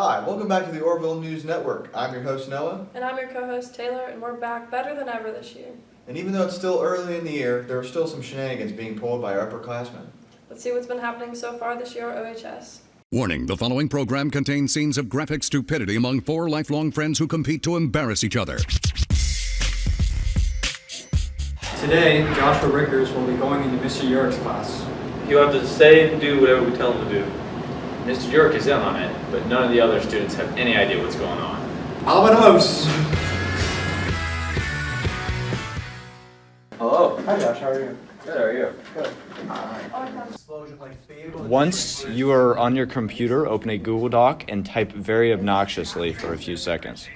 Hi, welcome back to the Orville News Network. I'm your host, Noah. And I'm your co-host, Taylor, and we're back better than ever this year. And even though it's still early in the year, there are still some shenanigans being pulled by our upperclassmen. Let's see what's been happening so far this year at OHS. Warning, the following program contains scenes of graphic stupidity among four lifelong friends who compete to embarrass each other. Today, Joshua Rickers will be going into Mr. York's class. He'll have to say and do whatever we tell him to do. Mr. York is in on it, but none of the other students have any idea what's going on. Albanos! Hello. Hi Josh, how are you? Good, how are you? Good. Once you are on your computer, open a Google Doc and type very obnoxiously for a few seconds.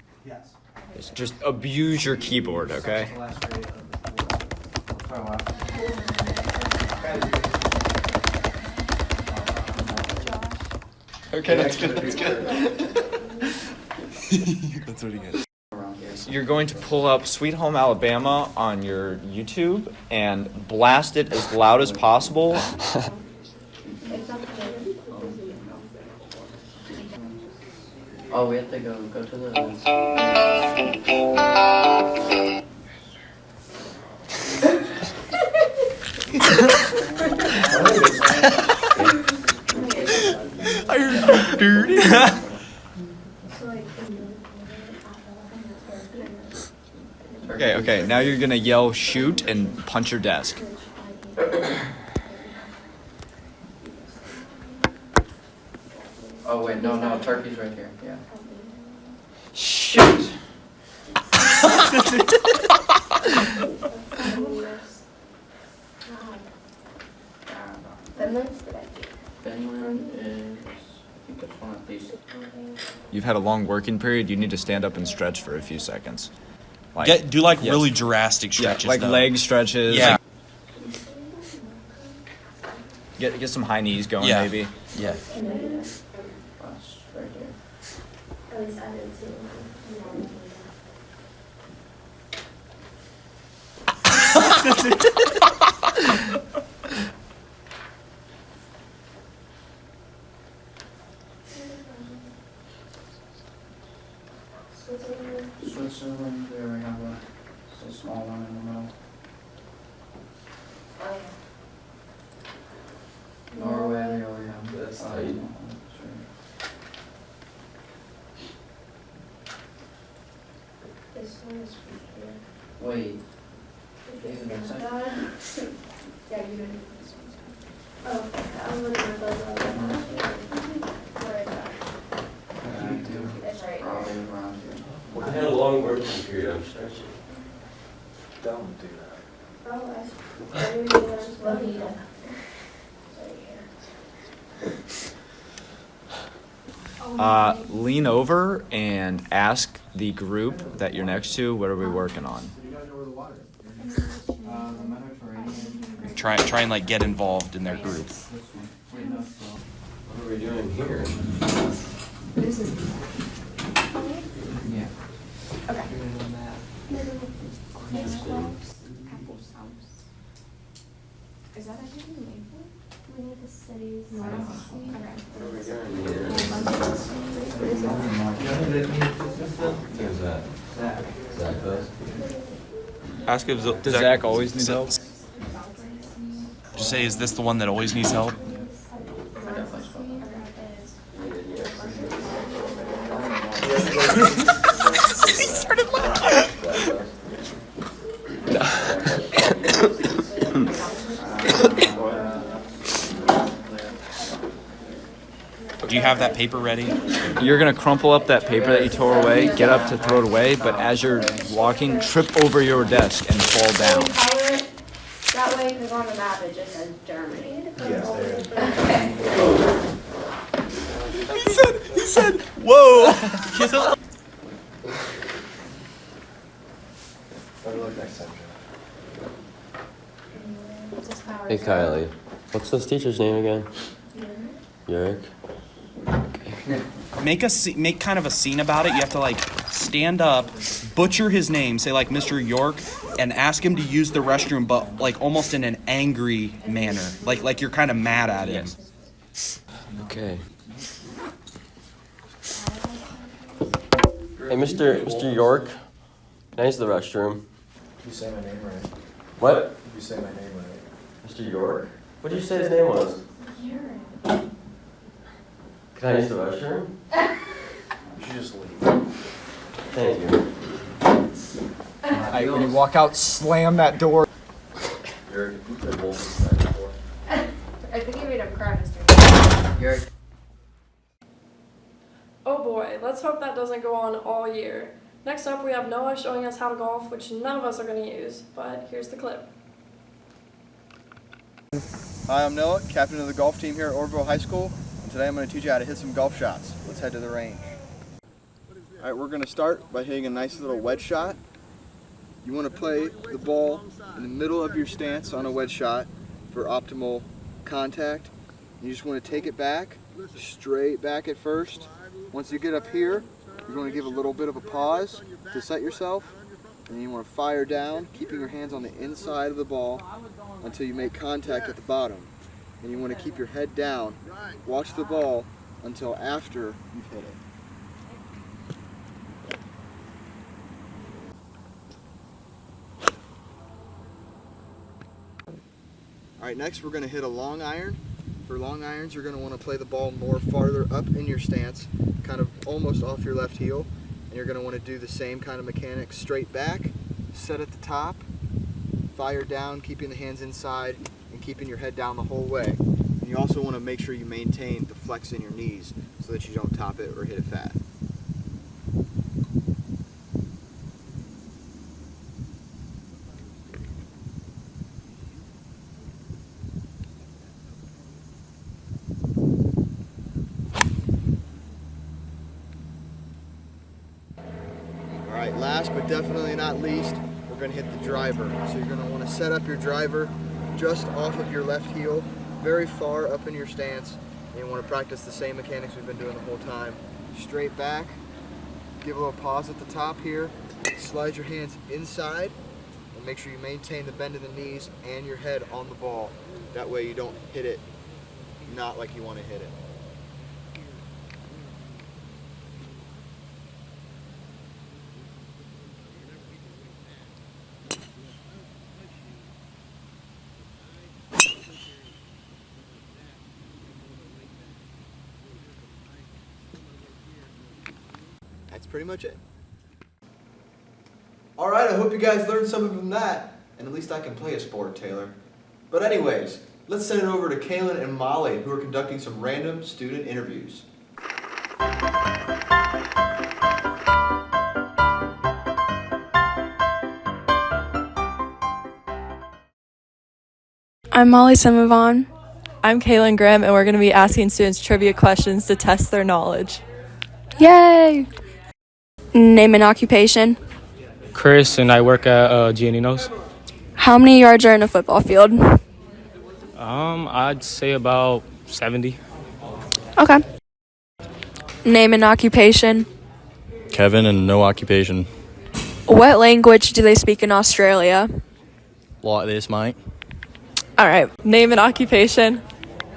Just abuse your keyboard, okay? Okay, that's good, that's good. That's what he gets. You're going to pull up Sweet Home Alabama on your YouTube and blast it as loud as possible. Oh, we have to go to the... Okay, now you're gonna yell shoot and punch your desk. Oh, wait, no, turkey's right here, yeah. Shoot! Finland is... I think it's one of these. You've had a long working period, you need to stand up and stretch for a few seconds. Like, Do really drastic stretches, like though. leg stretches. Yeah. Get some high knees going, Yeah. maybe. Yeah. Right here. Switzerland, there we have a small one in the middle. Norway, there we have this. This one is from here. Wait. Yeah, you didn't. Oh, I'm looking at those other ones. Where is that? It's right here. Probably around here. I had a long working period, I'm stretching. Don't do that. Oh, I didn't know that was lovely. Lean over and ask the group that you're next to, what are we working on? The Mediterranean. Try and like get involved in their group. Wait, no, What are we doing here? yeah. Is that actually Maple? We need the cities. What are we doing here? Who's that? Zach does? Ask if Does Zach always need help? Just say, is this the one that always needs help? He started laughing. Do you have that paper ready? You're gonna crumple up that paper that you tore away, get up to throw it away, but as you're walking, trip over your desk and fall down. Color it that way, because on the map it just says Germany. Yes, there is. Okay. He said, whoa! Look next time. Hey Kylie, what's this teacher's name again? Yurik. Make kind of a scene about it. You have to like stand up, butcher his name, say like Mr. York, and ask him to use the restroom, but like almost in an angry manner, like you're kind of mad at him. Okay. Hey, Mr. York, can I use the restroom? You say my name right. What? You say my name right. Mr. York? What did you say his name was? Can I use the restroom? You should just leave. Thank you. Alright, when you walk out, slam that door. Eric, you played Wolf before. I think you made him cry, Mr. Oh boy, let's hope that doesn't go on all year. Next up, we have Noah showing us how to golf, which none of us are going to use, but here's the clip. Hi, I'm Noah, captain of the golf team here at Orville High School, and today I'm going to teach you how to hit some golf shots. Let's head to the range. Alright, we're going to start by hitting a nice little wedge shot. You want to play the ball in the middle of your stance on a wedge shot for optimal contact. You just want to take it back, straight back at first. Once you get up here, you're going to give a little bit of a pause to set yourself, and you want to fire down, keeping your hands on the inside of the ball until you make contact at the bottom. And you want to keep your head down, watch the ball until after you've hit it. Alright, next we're going to hit a long iron. For long irons, you're going to want to play the ball more farther up in your stance, kind of almost off your left heel. And you're going to want to do the same kind of mechanics, straight back, set at the top, fire down, keeping the hands inside, and keeping your head down the whole way. And you also want to make sure you maintain the flex in your knees so that you don't top it or hit it fat. Alright, last but definitely not least, we're going to hit the driver. So you're going to want to set up your driver just off of your left heel, very far up in your stance. And you want to practice the same mechanics we've been doing the whole time. Straight back, give a little pause at the top here, slide your hands inside, and make sure you maintain the bend in the knees and your head on the ball. That way you don't hit it not like you want to hit it. That's pretty much it. Alright, I hope you guys learned something from that. And at least I can play a sport, Taylor. But anyways, let's send it over to Kaylin and Molly, who are conducting some random student interviews. I'm Molly Simavon. I'm Kaylin Graham, and we're going to be asking students trivia questions to test their knowledge. Yay! Name and occupation. Chris, and I work at Giannino's. How many yards are in a football field? I'd say about 70. Okay. Name and occupation. Kevin, and no occupation. What language do they speak in Australia? Like this, mate. All right. Name and occupation.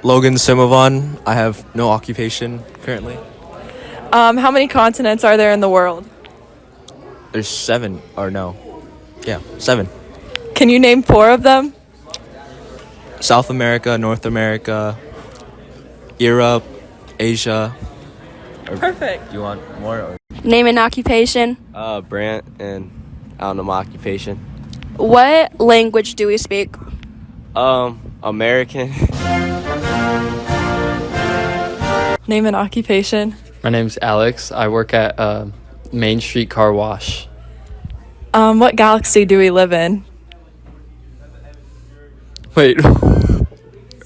Logan Simavon. I have no occupation currently. How many continents are there in the world? There's 7, or no. Yeah, 7. Can you name 4 of them? South America, North America, Europe, Asia. Perfect. Do you want more? Or? Name and occupation. Brant, and I don't know my occupation. What language do we speak? American. Name and occupation. My name's Alex. I work at Main Street Car Wash. What galaxy do we live in? Wait.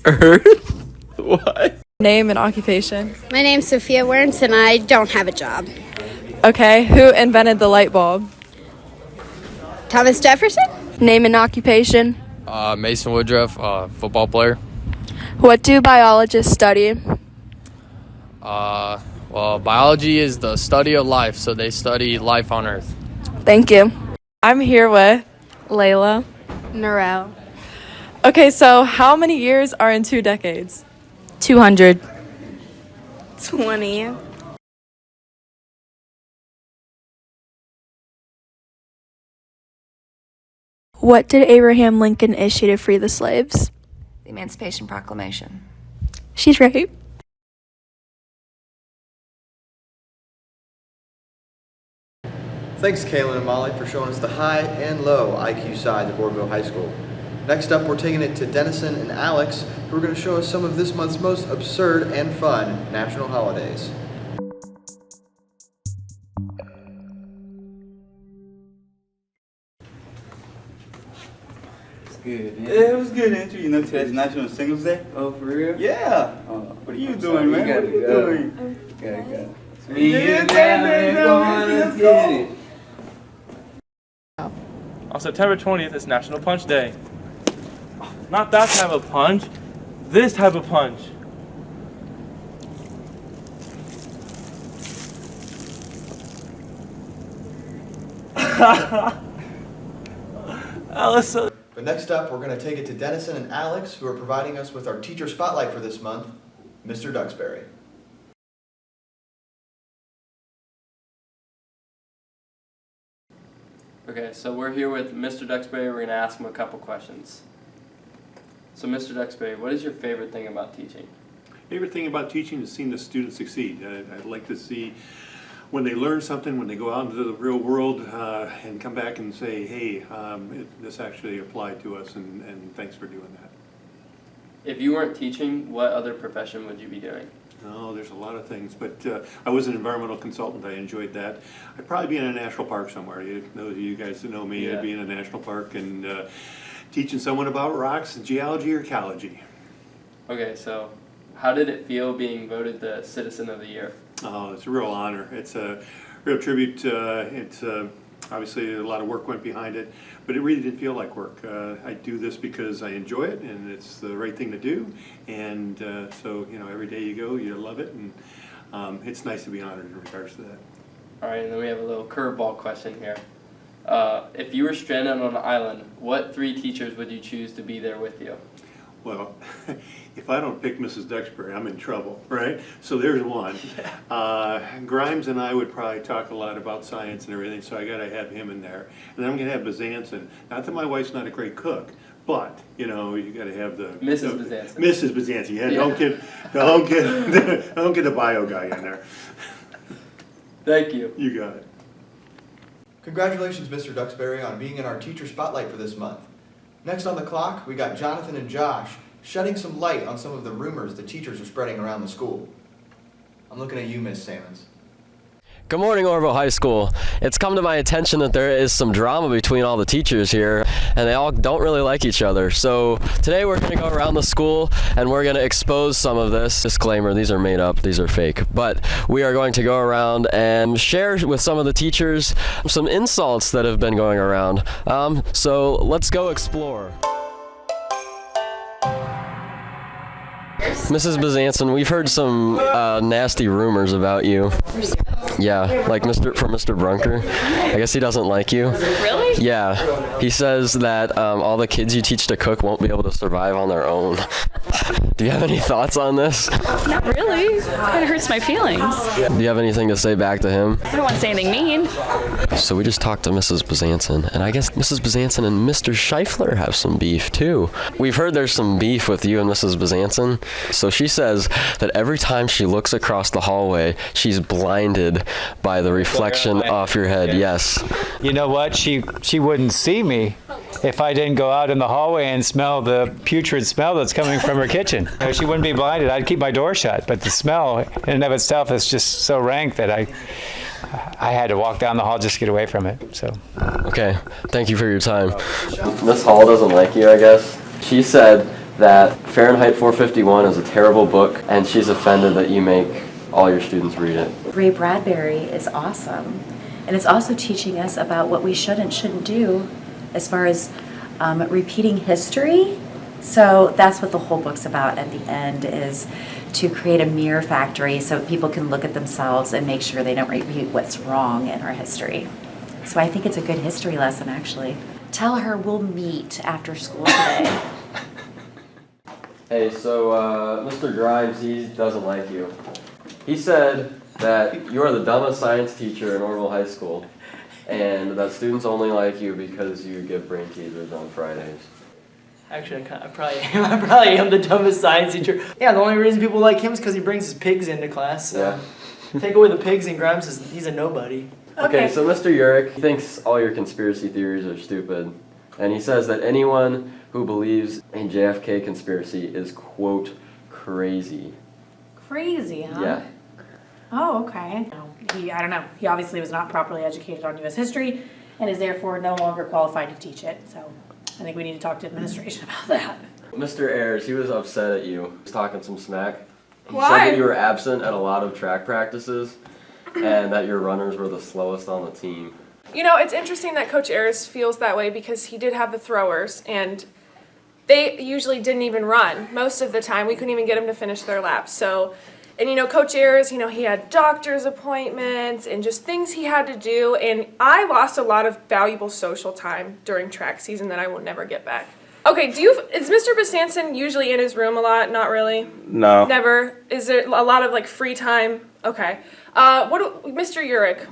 Earth? What? Name and occupation. My name's Sophia Werntz, and I don't have a job. Okay, who invented the light bulb? Thomas Jefferson? Name and occupation. Mason Woodruff, football player. What do biologists study? Well, biology is the study of life, so they study life on Earth. Thank you. I'm here with Layla. Narelle. Okay, so how many years are in 2 decades? 200. 20. What did Abraham Lincoln issue to free the slaves? The Emancipation Proclamation. She's right. Thanks, Kaylin and Molly, for showing us the high and low IQ sides of Orville High School. Next up, we're taking it to Dennison and Alex, who are going to show us some of this month's most absurd and fun national holidays. Good. Yeah, it was good entry. You know, today's National Singles Day. Oh, for real? Yeah. What are you doing, man? What are you doing? Gotta go. On September 20th, it's National Punch Day. Not that type of punch, this type of punch. Allison. But next up, we're going to take it to Dennison and Alex, who are providing us with our teacher spotlight for this month, Mr. Duxbury. Okay, so we're here with Mr. Duxbury. We're going to ask him a couple questions. So Mr. Duxbury, what is your favorite thing about teaching? Favorite thing about teaching is seeing the students succeed. I'd like to see when they learn something, when they go out into the real world and come back and say, hey, this actually applied to us, and thanks for doing that. If you weren't teaching, what other profession would you be doing? Oh, there's a lot of things, but I was an environmental consultant. I enjoyed that. I'd probably be in a national park somewhere. Those of you guys that know me, Yeah. I'd be in a national park and teaching someone about rocks, geology, or ecology. Okay, so how did it feel being voted the Citizen of the Year? Oh, it's a real honor. It's a real tribute. It's obviously a lot of work went behind it, but it really didn't feel like work. I do this because I enjoy it, and it's the right thing to do. And so, you know, every day you go, you love it, and it's nice to be honored in regards to that. All right, and then we have a little curveball question here. If you were stranded on an island, what 3 teachers would you choose to be there with you? Well, if I don't pick Mrs. Duxbury, I'm in trouble, right? So there's one. Grimes and I would probably talk a lot about science and everything, so I got to have him in there. And I'm going to have Bezanson. Not that my wife's not a great cook, but you know, you got to have the Mrs. Bezanson. Mrs. Bezanson. Yeah, don't get the bio guy in there. Thank you. You got it. Congratulations, Mr. Duxbury, on being in our teacher spotlight for this month. Next on the clock, we got Jonathan and Josh shedding some light on some of the rumors the teachers are spreading around the school. I'm looking at you, Miss Sammons. Good morning, Orville High School. It's come to my attention that there is some drama between all the teachers here, and they all don't really like each other. So today we're going to go around the school and we're going to expose some of this. Disclaimer, these are made up, these are fake. But we are going to go around and share with some of the teachers some insults that have been going around. So let's go explore. Mrs. Bezanson, we've heard some nasty rumors about you. Yeah, like from Mr. Brunker. I guess he doesn't like you. Really? Yeah, he says that all the kids you teach to cook won't be able to survive on their own. Do you have any thoughts on this? Not really. It kind of hurts my feelings. Do you have anything to say back to him? I don't want to say anything mean. So we just talked to Mrs. Bezanson, and I guess Mrs. Bezanson and Mr. Scheifler have some beef too. We've heard there's some beef with you and Mrs. Bezanson. So she says that every time she looks across the hallway, she's blinded by the reflection off your head. Yes. You know what? She wouldn't see me if I didn't go out in the hallway and smell the putrid smell that's coming from her kitchen. You know, she wouldn't be blinded. I'd keep my door shut, but the smell in and of itself is just so rank that I had to walk down the hall just to get away from it. So. Okay. Thank you for your time. Miss Hall doesn't like you, I guess. She said that Fahrenheit 451 is a terrible book, and she's offended that you make all your students read it. Ray Bradbury is awesome, and it's also teaching us about what we should and shouldn't do as far as repeating history. So that's what the whole book's about at the end, is to create a mirror factory so people can look at themselves and make sure they don't repeat what's wrong in our history. So I think it's a good history lesson, actually. Tell her we'll meet after school today. Hey, so Mr. Grimes, he doesn't like you. He said that you are the dumbest science teacher in Orville High School. and that students only like you because you give brain teasers on Fridays. Actually, I probably am. I probably am the dumbest science teacher. Yeah, the only reason people like him is because he brings his pigs into class. So. Yeah. Take away the pigs and Grimes he's a nobody. Okay, so Mr. Urich thinks all your conspiracy theories are stupid, and he says that anyone who believes in JFK conspiracy is, quote, crazy. Crazy, huh? Yeah. Oh, okay. I don't know. He obviously was not properly educated on U.S. history and is therefore no longer qualified to teach it. So I think we need to talk to administration about that. Mr. Ayers, he was upset at you. He was talking some smack. He Why? said that you were absent at a lot of track practices and that your runners were the slowest on the team. You know, it's interesting that Coach Ayers feels that way because he did have the throwers, and they usually didn't even run most of the time. We couldn't even get them to finish their laps. So, and you know, Coach Ayers, you know, he had doctor's appointments and just things he had to do, and I lost a lot of valuable social time during track season that I will never get back. Okay, is Mr. Besanson usually in his room a lot? Not really? No. Never? Is there a lot of like free time? Okay. Mr. Urich,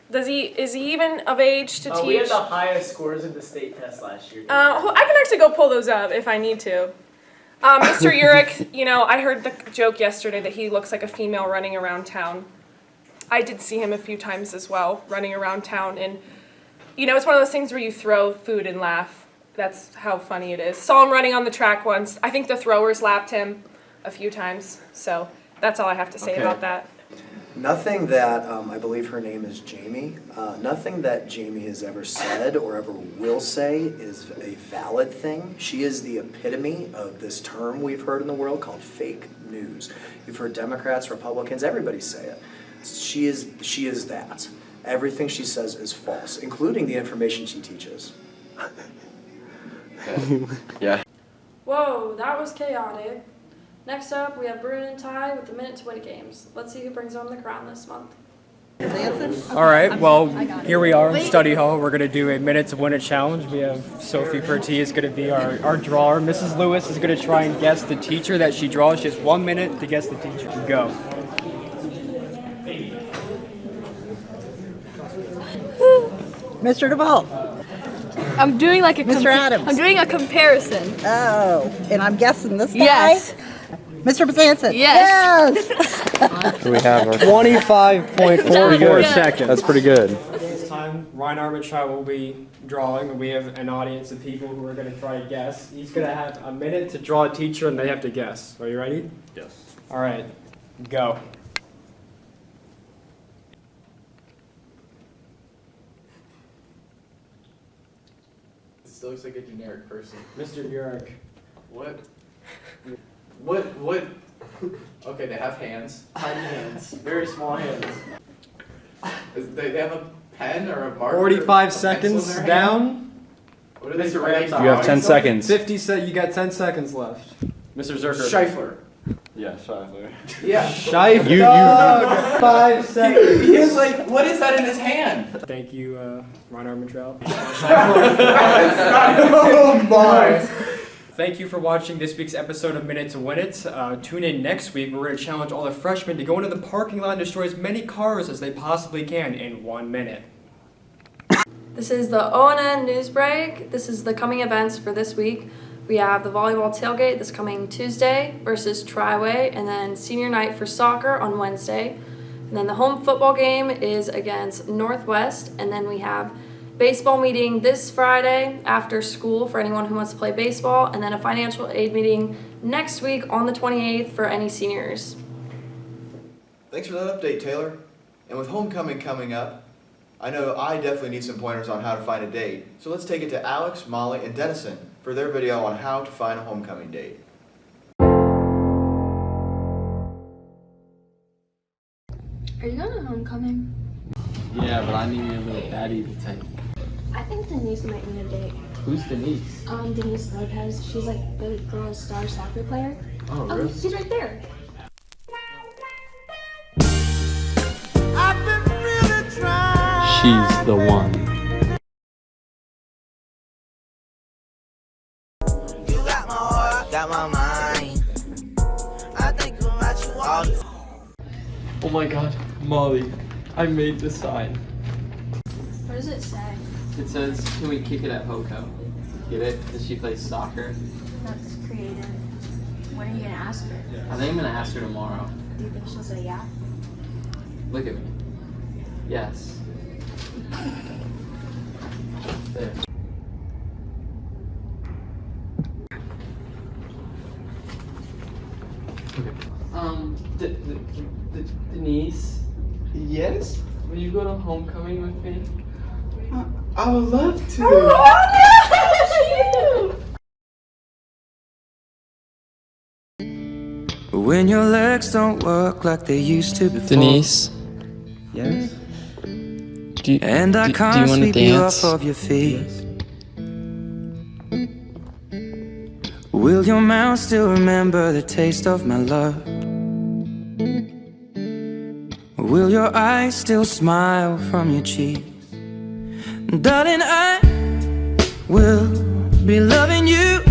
is he even of age to teach? We had the highest scores in the state test last year. I can actually go pull those up if I need to. Mr. Urich, you know, I heard the joke yesterday that he looks like a female running around town. I did see him a few times as well, running around town, and you know, it's one of those things where you throw food and laugh. That's how funny it is. Saw him running on the track once. I think the throwers lapped him a few times. So that's all I have to say about that. Nothing that, I believe her name is Jamie, nothing that Jamie has ever said or ever will say is a valid thing. She is the epitome of this term we've heard in the world called fake news. You've heard Democrats, Republicans, everybody say it. She is that. Everything she says is false, including the information she teaches. Yeah. Whoa, that was chaotic. Next up, we have Bruin and Ty with the Minute to Win It games. Let's see who brings home the crown this month. All right, well, here we are in study hall. We're going to do a Minute to Win It challenge. We have Sophie Perty is going to be our drawer. Mrs. Lewis is going to try and guess the teacher that she draws. She has 1 minute to guess the teacher. Go. Mr. Duvall. I'm doing like a Mr. Adams. I'm doing a comparison. Oh, and I'm guessing this guy? Yes. Mr. Besanson. Yes. We have our 25.44 seconds. That's pretty good. This time, Ryan Armitage will be drawing, and we have an audience of people who are going to try to guess. He's going to have a minute to draw a teacher, and they have to guess. Are you ready? Yes. All right, go. Still looks like a generic person. Mr. Urich. What? Okay, they have hands. Tiny hands. Very small hands. They have a pen or a marker? 45 seconds down. What are they? Mr. Ramsey. You have 10 seconds. 50 you got 10 seconds left. Mr. Zerker. Scheifler. Yeah, Scheifler. Yeah. Scheifler. 5 seconds. He is like, what is that in his hand? Thank you, Ron Armitrell. Oh my. Thank you for watching this week's episode of Minute to Win It. Tune in next week. We're going to challenge all the freshmen to go into the parking lot and destroy as many cars as they possibly can in 1 minute. This is the ONN news break. This is the coming events for this week. We have the volleyball tailgate this coming Tuesday versus Triway, and then senior night for soccer on Wednesday. And then the home football game is against Northwest, and then we have baseball meeting this Friday after school for anyone who wants to play baseball, and then a financial aid meeting next week on the 28th for any seniors. Thanks for that update, Taylor. And with homecoming coming up, I know I definitely need some pointers on how to find a date. So let's take it to Alex, Molly, and Dennison for their video on how to find a homecoming date. Are you going to homecoming? Yeah, but I need a little daddy to take. I think Denise might need a date. Who's Denise? Denise Lopez. She's like the girls' star soccer player. Oh, really? She's right there. She's the one. You got my heart, got my mind. I think about you all the time. Oh my god, Molly, I made the sign. does it say? It says, can we kick it at Hoko? Get it? Because she plays soccer. That's creative. When are you gonna ask her? I think I'm gonna ask her tomorrow. Do you think she'll say yeah? Look at me. Yes. There. Denise? Yes? Will you go to homecoming with me? I would love to. When your legs don't work like they used to before. Denise? Yes? Do you want to dance? Of your feet. Will your mouth still remember the taste of my love? Will your eyes still smile from your cheeks? Darling, I will be loving you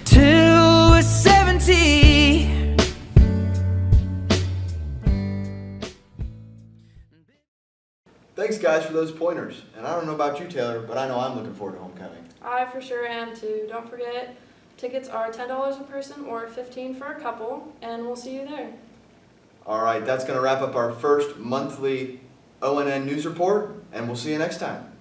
till we're 70. Thanks guys for those pointers. And I don't know about you, Taylor, but I know I'm looking forward to homecoming. I for sure am too. Don't forget, tickets are $10 in person or $15 for a couple, and we'll see you there. All right, that's going to wrap up our first monthly ONN news report, and we'll see you next time.